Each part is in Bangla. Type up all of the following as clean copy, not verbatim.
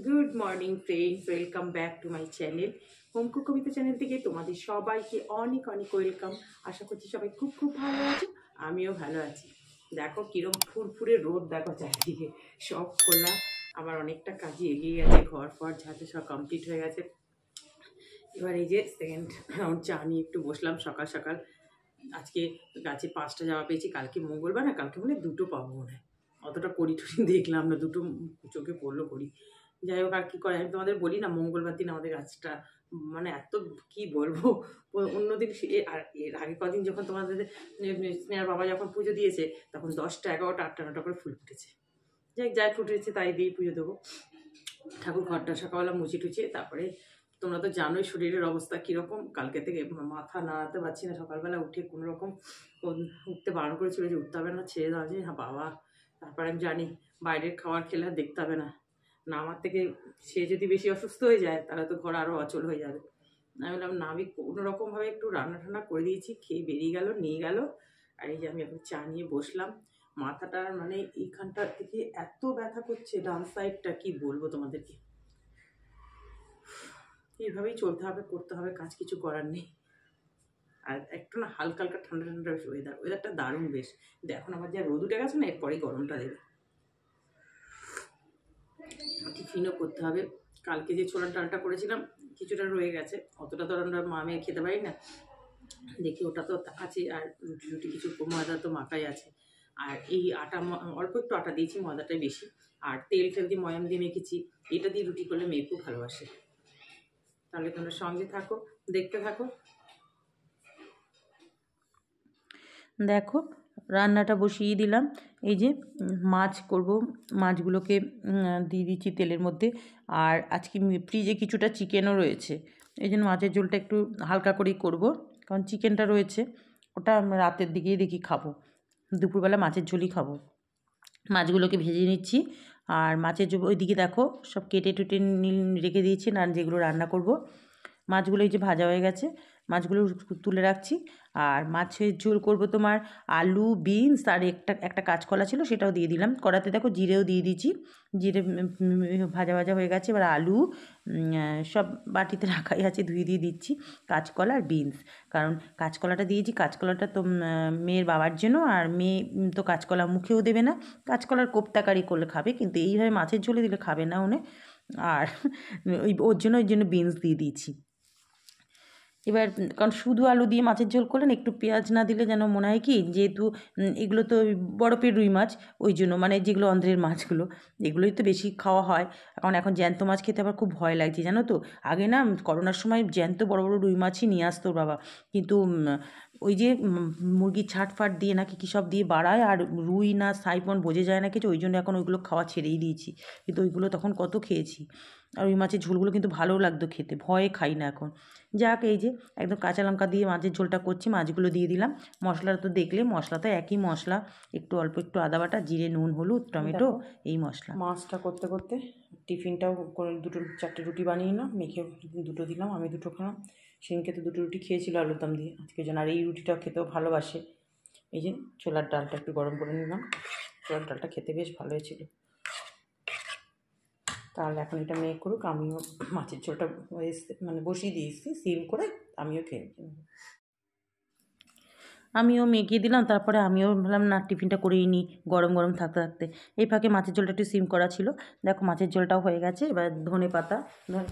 Good morning friends, welcome back to my channel Home Cook Kabita channel থেকে তোমাদের সবাইকে অনেক অনেক ওয়েলকাম। আশা করছি সবাই খুব খুব ভালো আছো, আমিও ভালো আছি। দেখো কিরম ফুরফুরে রোদ, দেখো চারিদিকে সব খোলা। আমার অনেকটা কাজে এগিয়ে গেছে, ঘর ফর ঝাঁতে সব কমপ্লিট হয়ে গেছে। এবার এই যে সেকেন্ড রাউন্ড চা নিয়ে একটু বসলাম সকাল সকাল। আজকে গাছে 5টা জামা পেয়েছি, কালকে মঙ্গলবার না, কালকে মনে হয় 2টো পাবো মনে হয়। অতটা করি টরি দেখলাম না, 2টো চোখে পড়লো করি। যাই হোক, আর কী করে, আমি তোমাদের বলি না, মঙ্গলবার দিন আমাদের গাছটা মানে এত কি বলবো, অন্যদিন আর এর আগে কদিন যখন তোমাদের স্নেহার বাবা যখন পুজো দিয়েছে, তখন 10টা 11টা 8টা 9টা করে ফুল ফুটেছে। যাই ফুটেছে তাই দিয়েই পুজো দেবো। ঠাকুর ঘরটা সকালবেলা মুছে টুচিয়ে তারপরে, তোমরা তো জানোই শরীরের অবস্থা কীরকম। কালকে থেকে মাথা নাড়াতে পারছি না, সকালবেলা উঠে কোনো রকম উঠতে বারণ করেছিল যে উঠতে হবে না, ছেড়ে দেওয়া যে হ্যাঁ বাবা। তারপরে আমি জানি বাইরের খাবার খেলে আর দেখতে হবে না, না আমার থেকে সে যদি বেশি অসুস্থ হয়ে যায় তাহলে তো ঘর আরও অচল হয়ে যাবে। আমি বললাম না, আমি কোনো রকমভাবে একটু রান্না টান্না করে দিয়েছি, খেয়ে বেরিয়ে গেল, নিয়ে গেল। আর এই যে আমি এখন চা নিয়ে বসলাম। মাথাটার মানে এইখানটার থেকে এত ব্যথা করছে, ডান সাইডটা, কি বলবো তোমাদেরকে। এইভাবেই চলতে হবে, করতে হবে, কাজ কিছু করার নেই। আর একটু না হালকা হালকা ঠান্ডা ঠান্ডা ওয়েদারটা দারুণ বেশ। কিন্তু এখন আবার যা রোদ উঠে গেছে না, এরপরই গরমটা দেবে। টিফিনও করতে হবে। কালকে যে ছোলার ডালটা করেছিলাম কিছুটা রয়ে গেছে, অতটা তো আমরা মা মেয়ে খেতে পারি না, দেখি ওটা তো আছে। আর রুটি রুটি কিছু ময়দা তো মাখাই আছে। আর এই আটা অল্প একটু আটা দিয়েছি, ময়দাটাই বেশি। আর তেল টেল দিয়ে ময়াম দিয়ে মেখেছি। এটা দিয়ে রুটি করলে মেয়ে খুব ভালোবাসে। তাহলে তোমরা সঙ্গে থাকো, দেখতে থাকো। দেখো রান্নাটা বসিয়ে দিলাম। এই যে মাছ করব, মাছগুলোকে দিয়ে দিচ্ছি তেলের মধ্যে। আর আজকে ফ্রিজে কিছুটা চিকেনও রয়েছে, এই জন্য মাছের ঝোলটা একটু হালকা করেই করব, কারণ চিকেনটা রয়েছে, ওটা রাতের দিকেই দেখি খাবো। দুপুরবেলা মাছের ঝোলই খাবো। মাছগুলোকে ভেজে নিচ্ছি। আর মাছের ঝোল ওইদিকে দেখো সব কেটে টুটে রেখে দিয়েছি, না যেগুলো রান্না করব। মাছগুলো এই যে ভাজা হয়ে গেছে, মাছগুলো তুলে রাখছি। আর মাছের ঝোল করব তোমার আলু, বিনস আর একটা কাঁচকলা ছিল, সেটাও দিয়ে দিলাম কড়াতে। দেখো জিরেও দিয়ে দিয়েছি, জিরে ভাজা ভাজা হয়ে গেছে। এবার আলু সব বাটিতে রাখাই আছে, ধুয়ে দিয়ে দিচ্ছি। কাঁচকলা আর বিনস, কারণ কাঁচকলাটা দিয়েছি, কাঁচকলাটা তো মেয়ের বাবার জন্য। আর মেয়ে তো কাঁচকলা মুখেও দেবে না, কাঁচকলার কোপ্তাকারি করলে খাবে, কিন্তু এইভাবে মাছের ঝোলে দিলে খাবে না উনি। আর ওর জন্য বিনস দিয়ে দিয়েছি। এবার কারণ শুধু আলু দিয়ে মাছের ঝোল করলেন, একটু পেঁয়াজ না দিলে যেন মনে হয় কি, যেহেতু এগুলো তো বরফের রুই মাছ, ওই জন্য মানে যেগুলো অন্ধ্রের মাছগুলো, এগুলোই তো বেশি খাওয়া হয়। কারণ এখন জ্যান্ত মাছ খেতে আবার খুব ভয় লাগছে, জানো তো। আগে না করোনার সময় জ্যান্ত বড় বড় রুই মাছই নিয়ে আসতো বাবা, কিন্তু ওই যে মুরগির ছাটফাট দিয়ে নাকি কী সব দিয়ে বাড়ায়, আর রুই না সাইপন বোঝে যায় না কিছু, ওই জন্য এখন ওইগুলো খাওয়া ছেড়েই দিয়েছি। কিন্তু ওইগুলো তখন কত খেয়েছি। আর ওই মাছের ঝোলগুলো কিন্তু ভালোও লাগতো খেতে, ভয়ে খাই না এখন। যাক, এই যে একদম কাঁচা লঙ্কা দিয়ে মাছের ঝোলটা করছি, মাছগুলো দিয়ে দিলাম। মশলাটা তো দেখলে, মশলা তো একই মশলা, একটু অল্প একটু আদা বাটা, জিরে, নুন, হলুদ, টমেটো, এই মশলা। মাছটা করতে করতে টিফিনটাও করে 4টে রুটি বানিয়ে নিলাম, মেখে 2টো দিলাম, আমি 2টো খেলাম। সেদিনকে তো 2টো রুটি খেয়েছিল আলুর দম দিয়ে, আজকে যেন আর এই রুটিটাও খেতেও ভালোবাসে। এই যে ছোলার ডালটা একটু গরম করে নিলাম, ছোলার ডালটা খেতে বেশ ভালো হয়েছিল। তাহলে এখন এটা মেয়ে করুক, আমিও মাছের ঝোলটা মানে বসিয়ে দিয়েছি সিম করে, আমিও খেয়ে নেব। আমিও মেখে দিলাম, তারপরে আমিও ভাবলাম না টিফিনটা করেই নিই গরম গরম থাকতে থাকতে। এই ফাঁকে মাছের ঝোলটা একটু সিম করা ছিল। দেখো মাছের ঝোলটাও হয়ে গেছে। এবার ধনে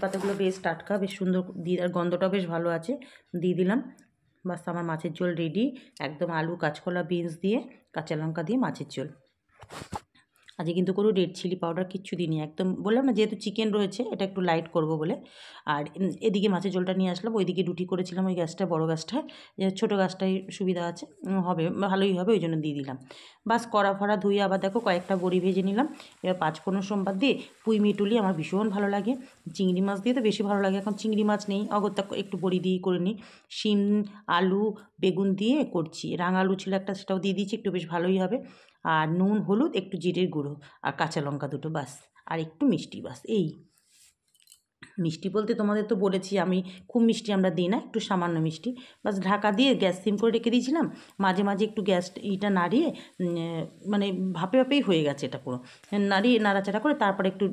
পাতাগুলো বেশ টাটকা, বেশ সুন্দর দিয়ে, আর গন্ধটাও বেশ ভালো আছে, দিয়ে দিলাম। বাস, আমার মাছের ঝোল রেডি। একদম আলু, কাঁচকলা, বিনস দিয়ে, কাঁচা লঙ্কা দিয়ে মাছের ঝোল। আজকে কিন্তু কোনো রেড চিলি পাউডার কিচ্ছু দিইনি, একদম বললাম না যেহেতু চিকেন রয়েছে এটা একটু লাইট করব বলে। আর এদিকে মাছের ঝোলটা নিয়ে আসলাম, ওইদিকে রুটি করেছিলাম ওই গ্যাসটা, বড় গাছটায়, ছোটো গাছটাই সুবিধা আছে, হবে ভালোই হবে, ওই জন্য দিয়ে দিলাম। বাস, কড়া ফড়া ধুয়ে আবার দেখো কয়েকটা বড়ি ভেজে নিলাম। এবার 5 সোমবার দিয়ে পুঁই মিটুলি আমার ভীষণ ভালো লাগে, চিংড়ি মাছ দিয়ে তো বেশি ভালো লাগে, এখন চিংড়ি মাছ নেই, অগত্যা একটু বড়ি দিয়েই করে নিই। শিম, আলু, বেগুন দিয়ে করছি, রাঙা আলু ছিল একটা, সেটাও দিয়ে দিচ্ছি, একটু বেশ ভালোই হবে। আর নুন, হলুদ, একটু জিরের গুঁড়ো, আর কাঁচা লঙ্কা 2টো, বাস, আর একটু মিষ্টি, বাস এই। মিষ্টি বলতে তোমাদের তো বলেছি আমি খুব মিষ্টি আমরা দিই না, একটু সামান্য মিষ্টি, বাস ঢাকা দিয়ে গ্যাস সিম করে রেখে দিয়েছিলাম। মাঝে মাঝে একটু গ্যাস এইটা নাড়িয়ে মানে ভাপে ভাপেই হয়ে গেছে এটা পুরো, নাড়িয়ে নাড়াচাড়া করে তারপরে একটু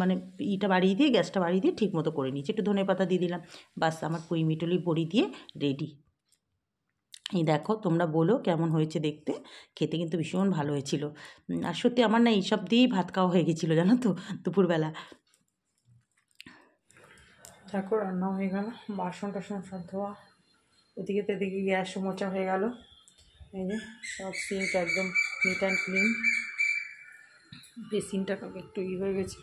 মানে ইটা বাড়িয়ে দিয়ে গ্যাসটা বাড়িয়ে দিয়ে ঠিক মতো করে নিয়েছি, একটু ধনেপাতা দিয়ে দিলাম, বাস আমার পুঁই মিটুলি বড়ি দিয়ে রেডি। এই দেখো তোমরা বলো কেমন হয়েছে দেখতে, খেতে কিন্তু ভীষণ ভালো হয়েছিল। আর সত্যি আমার না এইসব দিয়েই ভাত খাওয়া হয়ে গেছিলো জানো তো দুপুরবেলা। দেখো রান্না হয়ে গেল, বাসন টাসন সব ধোয়া, ওদিকে তো এদিকে গ্যাসও মোচা হয়ে গেল। এই যে সব সিঙ্ক একদম নিট অ্যান্ড ক্লিন। বেসিনটা একটু হয়ে গেছে,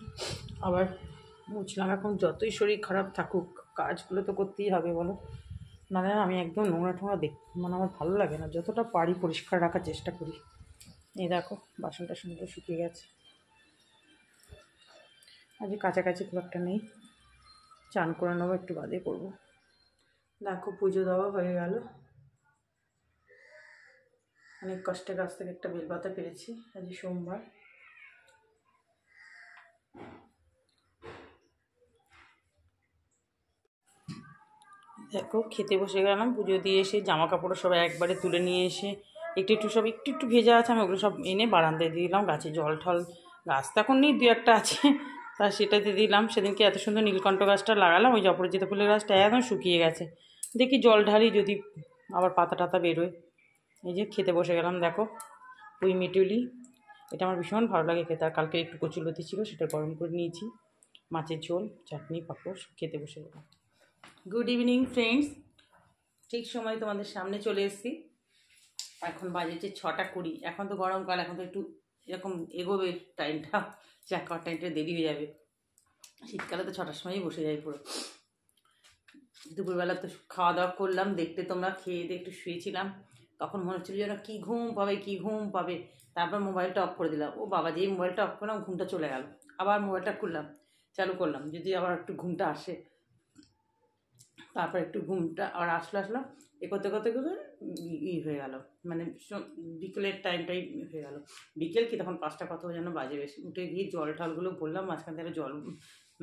আবার মুছলাম। এখন যতই শরীর খারাপ থাকুক কাজগুলো তো করতেই হবে বলো, নাহলে আমি একদম নোংরা টোংরা মানে আমার ভালো লাগে না, যতটা পারি পরিষ্কার রাখার চেষ্টা করি। এই দেখো বাসন টাসনগুলো শুকিয়ে গেছে, আজকে কাছাকাছি খুব একটা নেই, চান করে নেবো, একটু বাদে করবো। দেখো পুজো দেওয়া হয়ে গেল, অনেক কষ্টে কাছ থেকে একটা বেলপাতা পেরেছি, আজ সোমবার। দেখো খেতে বসে গেলাম, পুজো দিয়ে এসে জামা কাপড় সব একবারে তুলে নিয়ে এসে একটু একটু সব একটু একটু ভেজা আছে, আমি ওগুলো সব এনে বারান্দায় দিয়ে দিলাম। গাছে জল ঠল, গাছ তো এখন নেই, দু একটা আছে, তা সেটাতে দিলাম। সেদিনকে এত সুন্দর নীলকণ্ঠ গাছটা লাগালাম, ওই অপরাজিতা ফুলের গাছটা একদম শুকিয়ে গেছে, দেখি জল ঢালি যদি আবার পাতা টাতা বেরোয়। এই যে খেতে বসে গেলাম, দেখো পুঁই মিটুলি, এটা আমার ভীষণ ভালো লাগে খেতে। আর কালকে একটু কচুলতি ছিল, সেটা গরম করে নিয়েছি, মাছের ঝোল, চাটনি, পাঁপড়, খেতে বসে গেলাম। গুড ইভিনিং ফ্রেন্ডস, ঠিক সময় তোমাদের সামনে চলে এসেছি। এখন বাজেছে 6:20। এখন তো গরমকাল, এখন তো একটু এরকম এগোবে টাইমটা, চা খাওয়ার টাইমটা দেরি হয়ে যাবে। শীতকালে তো 6টার সময়ই বসে যায় পুরো। দুপুরবেলা তো খাওয়া দাওয়া করলাম, দেখতে তোমরা খেয়ে দিয়ে একটু শুয়েছিলাম, তখন মনে হচ্ছিল যেন কী ঘুম পাবে কী ঘুম পাবে। তারপর মোবাইলটা অফ করে দিলাম, ও বাবা যেই মোবাইলটা অফ করলাম ঘুমটা চলে গেল। আবার মোবাইলটা খুললাম, চালু করলাম, যদি আবার একটু ঘুমটা আসে। তারপর একটু ঘুমটা আর আসলাম, এ করতে করতে করতে হয়ে গেল, মানে বিকেলের টাইমটাই হয়ে গেল। বিকেল কি তখন 5টা কত যেন বাজে, বেশি উঠে গিয়ে জল ঠলগুলো বললাম, মাঝখান থেকে জল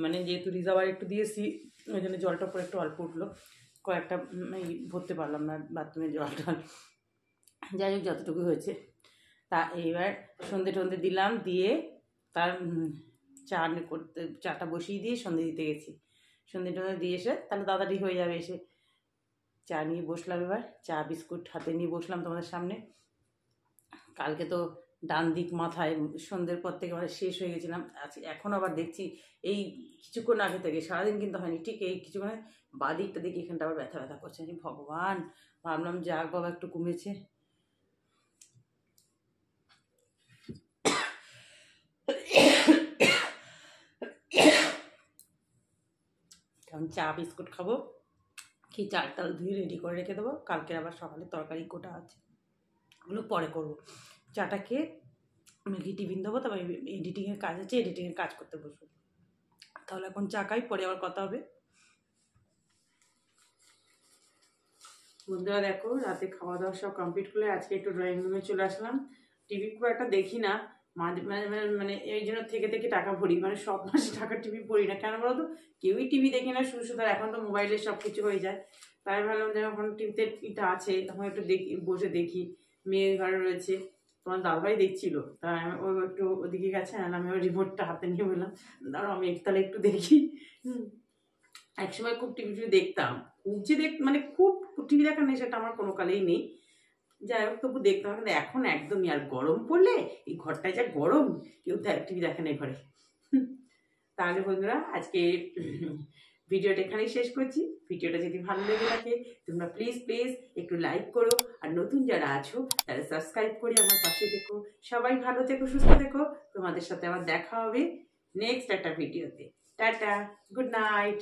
মানে যেহেতু রিজার্ভার একটু দিয়েছি ওই জন্য জলটা পরে একটু অল্প উঠলো, কয়েকটা ভরতে পারলাম না বাথরুমে জল টল, যাই হোক যতটুকু হয়েছে। তা এইবার সন্ধে টন্ধে দিলাম, দিয়ে তার চা করতে, চাটা বসিয়ে দিয়ে সন্ধে দিতে গেছি। সন্ধে টন্ধে দিয়ে এসে তাহলে তাড়াতাড়ি হয়ে যাবে, এসে চা নিয়ে বসলাম। এবার চা বিস্কুট হাতে নিয়ে বসলাম তোমাদের সামনে। কালকে তো ডান দিক মাথায় সন্ধ্যের পর থেকে মানে শেষ হয়ে গেছিলাম, আজকে এখন আবার দেখছি এই কিছুক্ষণ আগে থেকে, সারাদিন কিন্তু হয়নি, ঠিক এই কিছুক্ষণ বাঁ দিকটা দেখি এখানটা আবার ব্যথা ব্যথা করছে। আমি ভগবান, ভাবলাম যাক বাবা একটু কমেছে। কারণ চা বিস্কুট খাবো, কি চাল টাল ধুয়ে রেডি করে রেখে দেবো, কালকে আবার সকালে তরকারি কোটা আছে, ওগুলো পরে করবো। চাটা খেয়ে আমি কি টিফিন দেবো, তবে এডিটিংয়ের কাজ আছে, এডিটিংয়ের কাজ করতে বসবো। তাহলে এখন চা খাই, পরে আবার কথা হবে। বন্ধুরা দেখো রাতে খাওয়া দাওয়া সব কমপ্লিট করে আজকে একটু ড্রয়িং রুমে চলে আসলাম। টিভি খুব একটা দেখি না, মাঝে মাঝে মানে এই জন্য থেকে থেকে টাকা ভরি, মানে সব মাসে টাকা টিভি পড়ি না, কেন বলো তো, কেউই টিভি দেখি না শুধু শুধু, এখন তো মোবাইলে সব কিছু হয়ে যায়। তাই ভাবলাম যে যখন টিভিতে এটা আছে তখন একটু দেখি, বসে দেখি। মেয়ের ঘরে রয়েছে, তোমার দাদাভাই দেখছিল, তাই ও একটু ওদিকে গেছে, আর আমি ওর রিমোটটা হাতে নিয়ে বললাম দাঁড়াও আমি তাহলে একটু দেখি। একসময় খুব টিভি দেখতাম, খুব যে মানে খুব টিভি দেখার নেই সেটা আমার কোনো কালেই নেই, যাই হোক তবু দেখতাম। কিন্তু এখন একদমই, আর গরম পড়লে এই ঘরটায় যা গরম, কেউ টিভি দেখে না ঘরে। তাহলে বন্ধুরা আজকে ভিডিওটা এখানেই শেষ করছি। ভিডিওটা যদি ভালো লেগে থাকে তোমরা প্লিজ প্লিজ একটু লাইক করো, আর নতুন যারা আছো তারা সাবস্ক্রাইব করে আমার পাশে থেকো। সবাই ভালো থেকো, সুস্থ থেকো, তোমাদের সাথে আবার দেখা হবে নেক্সট একটা ভিডিওতে। Tata, good night.